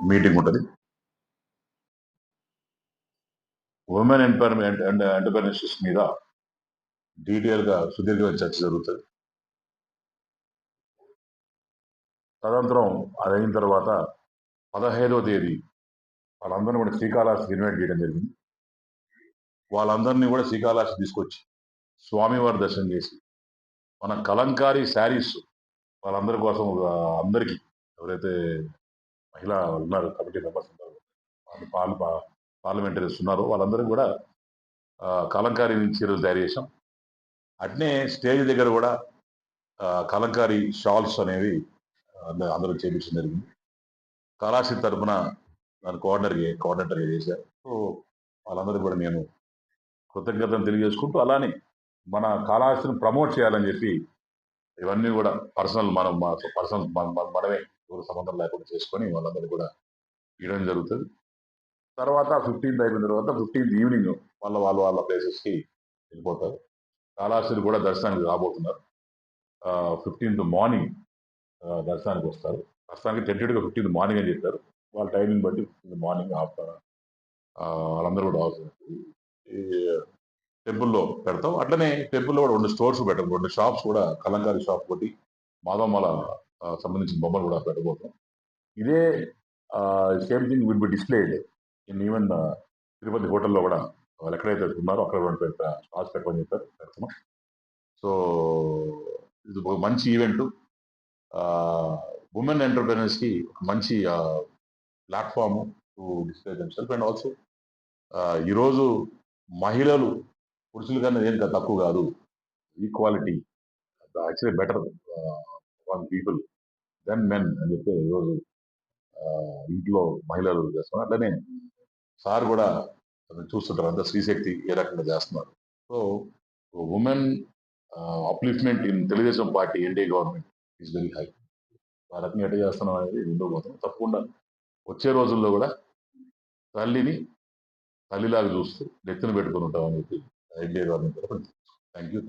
Meeting ఉంటుంది. Women empowerment and entrepreneurship మీద డీటెయిల్‌గా సుదీర్ఘమైన చర్చ జరుగుతది. తదనంతరం అదయిన తర్వాత 15వ తేదీ వాళ్ళందరిని కూడా శ్రీకాళహస్తికి ఇన్వైట్ చేయడం జరిగింది. వాళ్ళందరినీ కూడా శ్రీకాళహస్తి తీసుకొచ్చి స్వామివారి దర్శనం చేసి మన కలంకారీ శారీస్ వాళ్ళందరి కోసం అందరికీ ఎవరైతే మహిళా ఉన్నారు కమిటీ మెంబర్స్ ఉన్నారు పార్లమెంటరీస్ ఉన్నారో వాళ్ళందరికీ కూడా కలంకారీ చీరలు తయారు చేసాం. అట్నే స్టేజ్ దగ్గర కూడా కలంకారీ షాల్స్ అనేవి అందరూ చేయించడం జరిగింది. కళాశ్రీ తరఫున దాని కోఆర్డినేటర్ చేశారు. సో వాళ్ళందరికీ కూడా నేను కృతజ్ఞతలు తెలియజేసుకుంటూ, అలానే మన కళాశ్రీని ప్రమోట్ చేయాలని చెప్పి ఇవన్నీ కూడా పర్సనల్ మనమే ఎవరు సంబంధం లేకుండా చేసుకొని వాళ్ళందరూ కూడా ఇవ్వడం జరుగుతుంది. తర్వాత 15th అయిపోయిన తర్వాత 15th ఈవినింగ్ వాళ్ళ ప్లేసెస్కి వెళ్ళిపోతారు. కాళాశ్రీ కూడా దర్శనానికి రాబోతున్నారు. 15th మార్నింగ్ దర్శనానికి వస్తారు. ప్రస్తుతానికి టెంటెడ్గా 15th మార్నింగ్ అని చెప్పారు. వాళ్ళ టైమింగ్ బట్టి 15th మార్నింగ్ వాళ్ళందరూ కూడా ఈ టెంపుల్లో పెడతాం. అట్లనే టెంపుల్లో కూడా 2 స్టోర్స్ పెట్టాం. 2 షాప్స్ కూడా కలంకారీ షాప్ ఒకటి, మాధవమాల సంబంధించిన బొమ్మలు కూడా పెట్టబోతాం. ఇదే same thing will be displayed in even Tirupati హోటల్లో కూడా వాళ్ళు ఎక్కడైతే ఉన్నారో అక్కడ 2 స్టాల్స్ పెట్టమని చెప్పారు, పెడుతున్నాం. సో ఇది ఒక మంచి ఈవెంట్. ఉమెన్ ఎంటర్‌ప్రెన్యూర్స్‌కి ఒక మంచి platform to display themselves and also ఈరోజు మహిళలు పురుషుల కన్నా ఏం తక్కువ కాదు. Equality actually better on people than men అని చెప్పి ఈరోజు ఇంట్లో మహిళలు చేస్తున్నారు. అట్లనే సార్ కూడా చూస్తుంటారు అంతా శ్రీశక్తి ఏ రకంగా చేస్తున్నారు. So women upliftment in Telugu Desam party NDA government is very high. ఆ రకంగా ఎట్లా చేస్తున్నాం అనేది ఉండబోతున్నాం. తప్పకుండా వచ్చే రోజుల్లో కూడా తల్లిని తల్లిలాగా చూస్తూ నెత్తిన పెట్టుకుని ఉంటామని చెప్పి ఎన్డీఏ గవర్నమెంట్. Thank you.